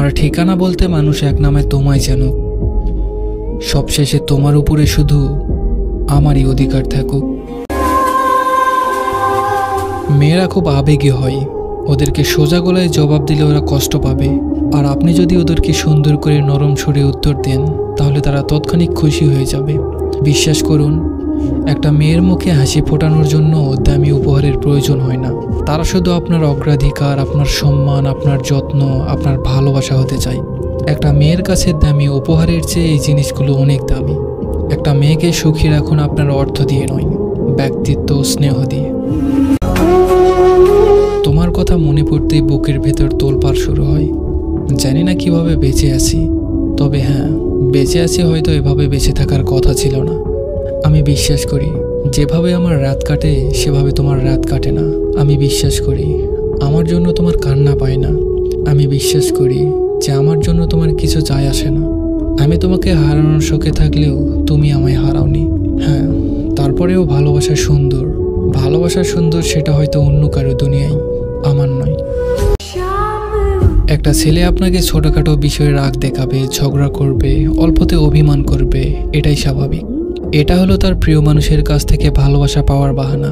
তোমার ঠিকানা বলতে মানুষ এক নামে তোমায় জানুক, সবশেষে তোমার উপরে শুধু আমারই অধিকার থাকুক। মেয়েরা খুব আবেগী হয়, ওদেরকে সোজা গলায় জবাব দিলে ওরা কষ্ট পাবে, আর আপনি যদি ওদেরকে সুন্দর করে নরম সুরে উত্তর দেন তাহলে তারা তৎক্ষণিক খুশি হয়ে যাবে। বিশ্বাস করুন, একটা মেয়ের মুখে হাসি ফোটানোর জন্য দামি উপহারের প্রয়োজন হয় না। তারা শুধু আপনার অগ্রাধিকার, আপনার সম্মান, আপনার যত্ন, আপনার ভালোবাসা হতে চায়। একটা মেয়ের কাছে দামি উপহারের চেয়ে এই জিনিসগুলো অনেক দামি। একটা মেয়েকে সুখী রাখুন আপনার অর্থ দিয়ে নয়, ব্যক্তিত্ব ও স্নেহ দিয়ে। তোমার কথা মনে পড়তেই বুকের ভেতর তোলপাড় শুরু হয়। জানি না কিভাবে বেঁচে আছি, তবে হ্যাঁ, বেঁচে আছি হয়তো এভাবে বেঁচে থাকার কথা ছিল না। আমি বিশ্বাস করি যেভাবে আমার রাত কাটে সেভাবে তোমার রাত কাটে না। আমি বিশ্বাস করি আমার জন্য তোমার কান্না পায় না। আমি বিশ্বাস করি যে আমার জন্য তোমার কিছু যায় আসে না। আমি তোমাকে হারানোর শোকে থাকলেও তুমি আমায় হারাওনি। হ্যাঁ, তারপরেও ভালোবাসা সুন্দর, ভালোবাসা সুন্দর সেটা হয়তো অন্য কারো দুনিয়ায়, আমার নয়। একটা ছেলে আপনাকে ছোটখাটো বিষয়ে রাগ দেখাবে, ঝগড়া করবে, অল্পতে অভিমান করবে, এটাই স্বাভাবিক। এটা হলো তার প্রিয় মানুষের কাছ থেকে ভালোবাসা পাওয়ার বাহানা,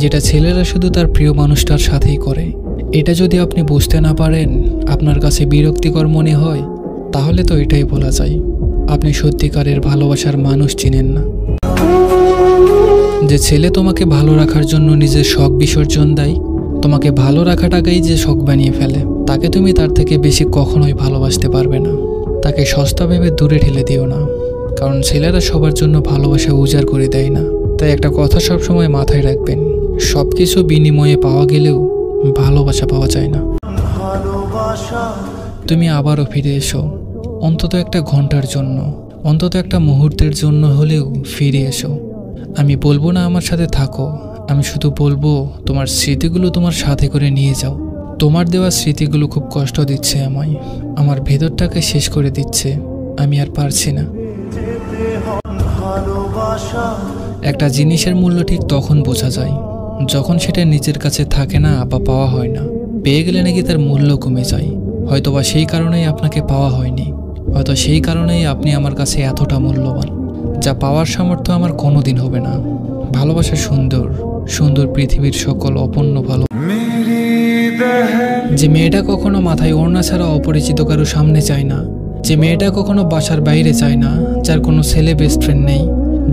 যেটা ছেলেরা শুধু তার প্রিয় মানুষটার সাথেই করে। এটা যদি আপনি বুঝতে না পারেন, আপনার কাছে বিরক্তিকর মনে হয়, তাহলে তো এটাই বলা যায় আপনি সত্যিকারের ভালোবাসার মানুষ চিনেন না। যে ছেলে তোমাকে ভালো রাখার জন্য নিজের শখ বিসর্জন দেয়, তোমাকে ভালো রাখাটাকেই যে শখ বানিয়ে ফেলে, তাকে তুমি তার থেকে বেশি কখনোই ভালোবাসতে পারবে না। তাকে সস্তা ভেবে দূরে ঠেলে দিও না, কারণ ছেলেরা সবার জন্য ভালোবাসা উজাড় করে দেয় না। তাই একটা কথা সবসময় মাথায় রাখবেন, সব কিছু বিনিময়ে পাওয়া গেলেও ভালোবাসা পাওয়া যায় না। তুমি আবারও ফিরে এসো, অন্তত একটা ঘন্টার জন্য, অন্তত একটা মুহূর্তের জন্য হলেও ফিরে এসো। আমি বলবো না আমার সাথে থাকো, আমি শুধু বলবো তোমার স্মৃতিগুলো তোমার সাথে করে নিয়ে যাও। তোমার দেওয়া স্মৃতিগুলো খুব কষ্ট দিচ্ছে আমায়, আমার ভেতরটাকে শেষ করে দিচ্ছে। আমি আর পারছি না। একটা জিনিসের মূল্য ঠিক তখন বোঝা যায় যখন সেটা নিজের কাছে থাকে না বা পাওয়া হয় না। পেয়ে গেলে নাকি তার মূল্য কমে যায়। হয়তোবা সেই কারণেই আপনাকে পাওয়া হয়নি, হয়তো সেই কারণেই আপনি আমার কাছে এতটা মূল্যবান। যা পাওয়ার সামর্থ্য আমার কোনোদিন হবে না। ভালোবাসা সুন্দর, সুন্দর পৃথিবীর সকল অপূর্ণ ভালো। যে মেয়েটা কখনো মাথায় ওড়না ছাড়া অপরিচিত কারো সামনে চায় না, যে মেয়েটা কখনো বাসার বাইরে চায় না, যার কোনো ছেলে বেস্ট ফ্রেন্ড নেই,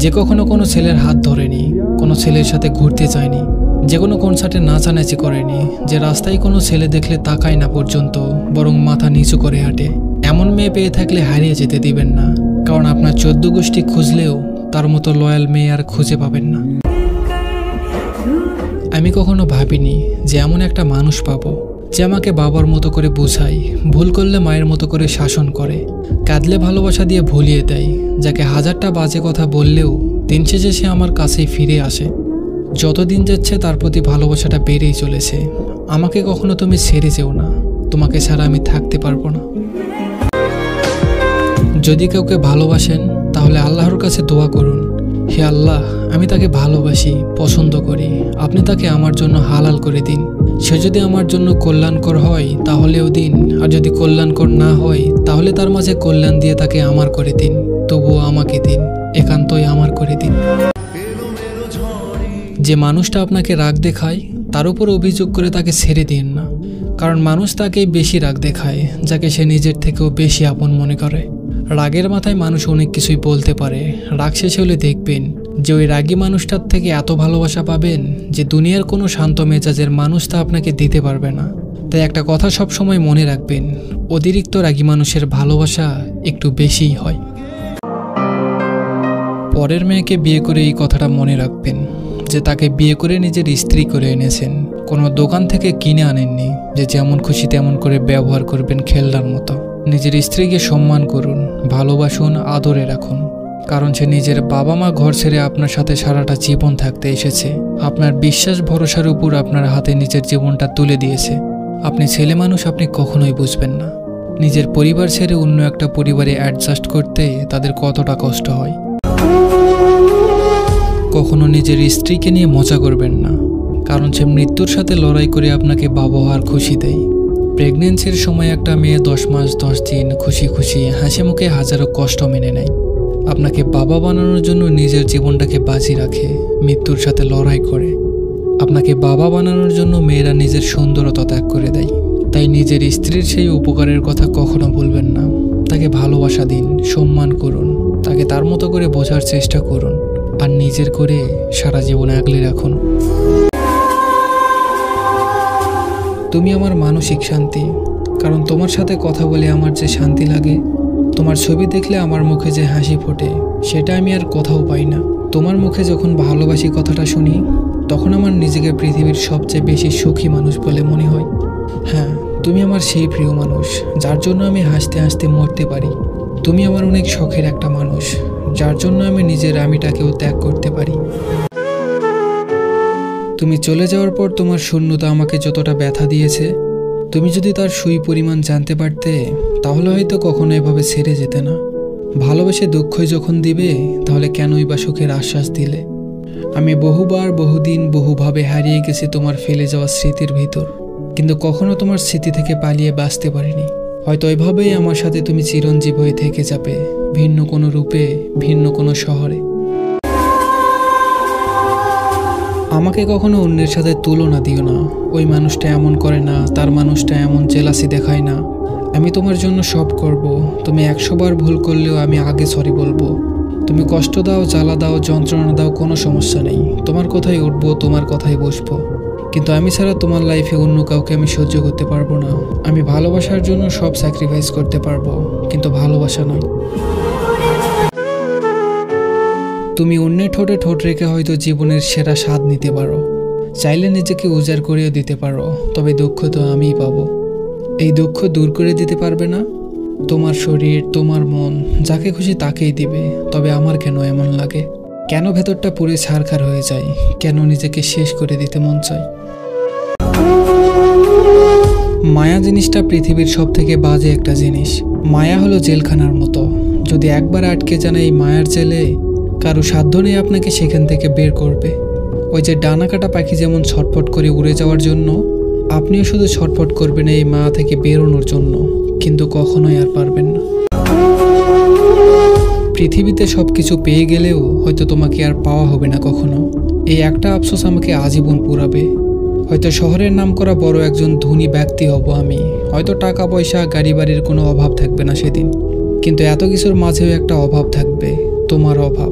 যে কখনো কোনো ছেলের হাত ধরেনি, কোনো ছেলের সাথে ঘুরতে চায়নি, যে কোনো কনসার্টে নাচানাচি করেনি, যে রাস্তায় কোনো ছেলে দেখলে তাকায় না পর্যন্ত, বরং মাথা নিচু করে হাঁটে, এমন মেয়ে পেয়ে থাকলে হারিয়ে যেতে দিবেন না। কারণ আপনার 14 গোষ্ঠী খুঁজলেও তার মতো লয়াল মেয়ে আর খুঁজে পাবেন না। আমি কখনো ভাবিনি যে এমন একটা মানুষ পাবো যে আমাকে বাবার মতো করে বোঝায়, ভুল করলে মায়ের মতো করে শাসন করে, কাঁদলে ভালোবাসা দিয়ে ভুলিয়ে দেয়, যাকে হাজারটা বাজে কথা বললেও দিন শেষে সে আমার কাছেই ফিরে আসে। যত দিন যাচ্ছে তার প্রতি ভালোবাসাটা বেড়েই চলেছে। আমাকে কখনো তুমি ছেড়ে যেও না, তোমাকে ছাড়া আমি থাকতে পারবো না। যদি কাউকে ভালোবাসেন তাহলে আল্লাহর কাছে দোয়া করুন, হে আল্লাহ, আমি তাকে ভালোবাসি, পছন্দ করি, আপনি তাকে আমার জন্য হালাল করে দিন। সে যদি আমার জন্য কল্যাণকর হয় তাহলেও দিন, আর যদি কল্যাণকর না হয় তাহলে তার মাঝে কল্যাণ দিয়ে তাকে আমার করে দিন। তবুও আমাকে দিন, একান্তই আমার করে দিন। যে মানুষটা আপনাকে রাগ দেখায় তার উপর অভিযোগ করে তাকে ছেড়ে দিন না, কারণ মানুষ তাকেই বেশি রাগ দেখায় যাকে সে নিজের থেকেও বেশি আপন মনে করে। রাগের মাথায় মানুষ অনেক কিছুই বলতে পারে, রাগ শেষ হলে দেখবেন যে ওই রাগী মানুষটার থেকে এত ভালোবাসা পাবেন যে দুনিয়ার কোনো শান্ত মেজাজের মানুষ তা আপনাকে দিতে পারবে না। তাই একটা কথা সব সময় মনে রাখবেন, অতিরিক্ত রাগী মানুষের ভালোবাসা একটু বেশিই হয়। পরের মেয়েকে বিয়ে করে এই কথাটা মনে রাখবেন যে তাকে বিয়ে করে নিজের স্ত্রী করে এনেছেন, কোনো দোকান থেকে কিনে আনেননি যে যেমন খুশি তেমন করে ব্যবহার করবেন খেলনার মতো। নিজের স্ত্রীকে সম্মান করুন, ভালোবাসুন, আদরে রাখুন, কারণ সে নিজের বাবা মা ঘর ছেড়ে আপনার সাথে সারাটা জীবন থাকতে এসেছে। আপনার বিশ্বাস ভরসার উপর আপনার হাতে নিজের জীবনটা তুলে দিয়েছে। আপনি ছেলে মানুষ, আপনি কখনোই বুঝবেন না নিজের পরিবার ছেড়ে অন্য একটা পরিবারে অ্যাডজাস্ট করতে তাদের কতটা কষ্ট হয়। কখনো নিজের স্ত্রীকে নিয়ে মজা করবেন না, কারণ সে মৃত্যুর সাথে লড়াই করে আপনাকে বাবা হওয়ার খুশি দেয়। প্রেগনেন্সির সময় একটা মেয়ে 10 মাস 10 দিন খুশি খুশি হাসি মুখে হাজারো কষ্ট মেনে নেয়। আপনাকে বাবা বানানোর জন্য নিজের জীবনটাকে বাজি রাখে, মৃত্যুর সাথে লড়াই করে। আপনাকে বাবা বানানোর জন্য মেয়েরা নিজের সুন্দরতা ত্যাগ করে দেয়। তাই নিজের স্ত্রীর সেই উপকারের কথা কখনো বলবেন না। তাকে ভালোবাসা দিন, সম্মান করুন, তাকে তার মতো করে বোঝার চেষ্টা করুন, আর নিজের করে সারা জীবন আগলে রাখুন। তুমি আমার মানসিক শান্তি, কারণ তোমার সাথে কথা বলে আমার যে শান্তি লাগে, তোমার ছবি দেখলে আমার মুখে যে হাসি ফোটে, সেটা আমি আর কোথাও পাই না। তোমার মুখে যখন ভালোবাসি কথাটা শুনি, তখন আমার নিজেকে পৃথিবীর সবচেয়ে বেশি সুখী মানুষ বলে মনে হয়। হ্যাঁ, তুমি আমার সেই প্রিয় মানুষ, যার জন্য আমি হাসতে হাসতে মরতে পারি। তুমি আমার অনেক শখের একটা মানুষ, যার জন্য আমি নিজের আমিটাকেও ত্যাগ করতে পারি। তুমি চলে যাওয়ার পর তোমার শূন্যতা আমাকে যতটা ব্যথা দিয়েছে, তুমি যদি তার সুই পরিমাণ জানতে পারতে, তাহলে হয়তো কখনো এভাবে ছেড়ে যেতে না। ভালোবেসে দুঃখই যখন দিবে, তাহলে কেনই বা সুখের আশ্বাস দিলে? আমি বহুবার, বহুদিন, বহুভাবে হারিয়ে গেছি তোমার ফেলে যাওয়া স্মৃতির ভিতর, কিন্তু কখনো তোমার স্মৃতি থেকে পালিয়ে বাঁচতে পারিনি। হয়তো এভাবেই আমার সাথে তুমি চিরঞ্জীব হয়ে থেকে যাবে, ভিন্ন কোনো রূপে, ভিন্ন কোনো শহরে। আমাকে কখনো অন্যের সাথে তুলনা দিও না। ওই মানুষটা এমন করে না, তার মানুষটা এমন জেলাসি দেখায় না। আমি তোমার জন্য সব করব। তুমি 100 বার ভুল করলেও আমি আগে সরি বলবো। তুমি কষ্ট দাও, জ্বালা দাও, যন্ত্রণা দাও, কোনো সমস্যা নেই। তোমার কথাই উঠবো, তোমার কথাই বসবো। কিন্তু আমি ছাড়া তোমার লাইফে অন্য কাউকে আমি সহ্য করতে পারবো না। আমি ভালোবাসার জন্য সব স্যাক্রিফাইস করতে পারবো, কিন্তু ভালোবাসা নয়। তুমি অন্যের ঠোঁটে ঠোঁট রেখে হয়তো জীবনের সেরা স্বাদ নিতে পারো, চাইলে নিজেকে উজাড় করেও দিতে পারো, তবে দুঃখ তো আমিই পাবো। এই দুঃখ দূর করে দিতে পারবে না। তোমার শরীর, তোমার মন, যাকে খুশি তাকেই দিবে। তবে আমার কেন এমন লাগে? কেন ভেতরটা পুরো ছারখার হয়ে যায়? কেন নিজেকে শেষ করে দিতে মন চায়? মায়া জিনিসটা পৃথিবীর সব থেকে বাজে একটা জিনিস। মায়া হলো জেলখানার মতো। যদি একবার আটকে যান এই মায়ার জেলে, কারো সাধ্য নেই আপনাকে সেখান থেকে বের করবে। ওই যে ডানা কাটা পাখি যেমন ছটফট করে উড়ে যাওয়ার জন্য, আপনিও শুধু ছটফট করবেন এই মায়া থেকে বেরোনোর জন্য, কিন্তু কখনোই আর পারবেন না। পৃথিবীতে সব কিছু পেয়ে গেলেও হয়তো তোমাকে আর পাওয়া হবে না কখনো। এই একটা আফসোস আমাকে আজীবন পুরাবে। হয়তো শহরের নাম করা বড় একজন ধনী ব্যক্তি হব আমি, হয়তো টাকা পয়সা, গাড়ি বাড়ির কোনো অভাব থাকবে না সেদিন, কিন্তু এত কিছুর মাঝেও একটা অভাব থাকবে, তোমার অভাব।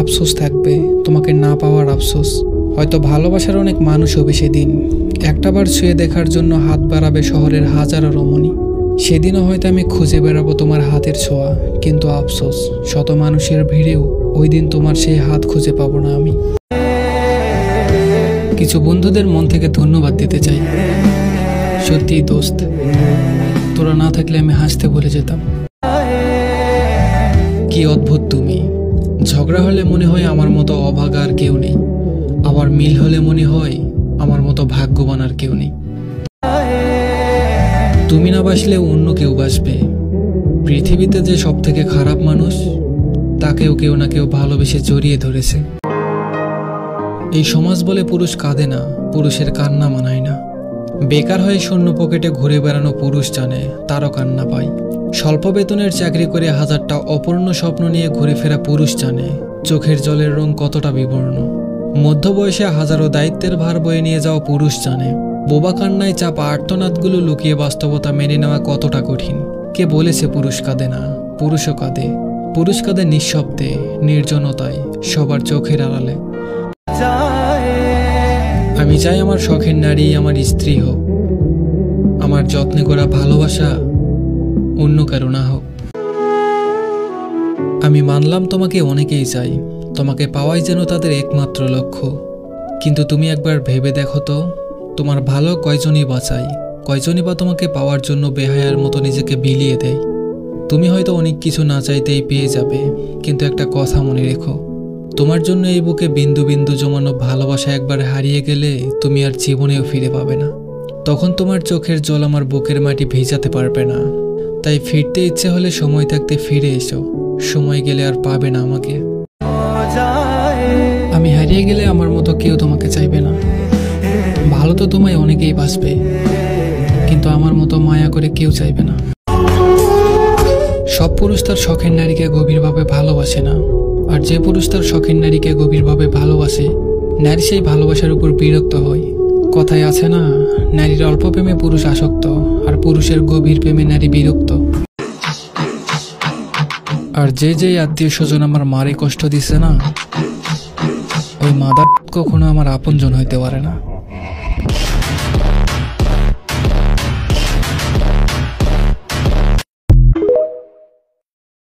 আফসোস থাকবে, তোমাকে না পাওয়ার আফসোস। হয়তো ভালোবাসার অনেক মানুষ হবে সেদিন, একটাবার ছুঁয়ে দেখার জন্য হাত বাড়াবে শহরের হাজারো রমণী। সেদিনও হয়তো আমি খুঁজে বেড়াবো তোমার হাতের ছোঁয়া, কিন্তু আফসোস, শত মানুষের ভিড়েও ওই দিন তোমার সেই হাত খুঁজে পাবো না আমি। কিছু বন্ধুদের মন থেকে ধন্যবাদ দিতে চাই। সত্যিই দোস্ত, তোরা না থাকলে আমি হাসতে ভুলে যেতাম। কি অদ্ভুত তুমি! ঝগড়া হলে মনে হয় আমার মতো অভাগা আর কেউ নেই, আবার মিল হলে মনে হয় আমার মতো ভাগ্যবান আর কেউ নেই। তুমি না বাসলেও অন্য কেউ বাসবে। পৃথিবীতে যে সব থেকে খারাপ মানুষ, তাকেও কেউ না কেউ ভালোবেসে জড়িয়ে ধরেছে। এই সমাজ বলে পুরুষ কাঁদে না, পুরুষের কান্না মানায় না। বেকার হয়ে শূন্য পকেটে ঘুরে বেড়ানো পুরুষ জানে তারও কান্না পায়। স্বল্প বেতনের চাকরি করে হাজারটা অপূর্ণ স্বপ্ন নিয়ে ঘুরে ফেরা পুরুষ জানে চোখের জলের রং কতটা বিবর্ণ। মধ্য বয়সে হাজারো দায়িত্বের ভার বয়ে নিয়ে যাওয়া পুরুষ জানে বোবা কান্নায় চাপা আর্তনাদগুলো লুকিয়ে বাস্তবতা মেনে নেওয়া কতটা কঠিন। কে বলেছে পুরুষ কাঁদে না? পুরুষও কাঁদে। পুরুষ কাঁদে নিঃশব্দে, নির্জনতায়, সবার চোখের আড়ালে। আমি চাই আমার শখের নারী আমার স্ত্রী হোক, আমার যত্নে করা ভালোবাসা অন্য কারো না হোক। আমি মানলাম তোমাকে অনেকেই চাই, তোমাকে পাওয়াই যেন তাদের একমাত্র লক্ষ্য। কিন্তু তুমি একবার ভেবে দেখো তো, তোমার ভালো কয়জনই বাঁচায়, কয়জনই বা তোমাকে পাওয়ার জন্য বেহায়ার মতো নিজেকে বিলিয়ে দেয়। তুমি হয়তো অনেক কিছু না চাইতেই পেয়ে যাবে, কিন্তু একটা কথা মনে রেখো, তোমার জন্য এই বুকে বিন্দু বিন্দু জমানো ভালোবাসা একবার হারিয়ে গেলে তুমি আর জীবনেও ফিরে পাবে না। তখন তোমার চোখের জল আমার বুকের মাটি ভেজাতে পারবে না। তাই ফিরতে ইচ্ছে হলে সময় থাকতে ফিরে এসো, সময় গেলে আর পাবে না আমাকে। আমি হারিয়ে গেলে আমার মতো কেউ তোমাকে চাইবে না। ভালো তো তোমায় অনেকেই বাসবে, কিন্তু আমার মতো মায়া করে কেউ চাইবে না। সব পুরুষ তার শখের নারীকে গভীরভাবে ভালোবাসে না, আর যে পুরুষ তার শখের নারীকে গভীরভাবে ভালোবাসে, নারী সেই ভালোবাসার উপর বিরক্ত হয়। কথায় আছে না, নারীর অল্প প্রেমে পুরুষ আসক্ত, আর পুরুষের গভীর প্রেমে নারী বিরক্ত। আর যে আত্মীয় স্বজন আমার মারে কষ্ট দিছে না, ওই মাদার কখনো আমার আপনজন হইতে পারে না।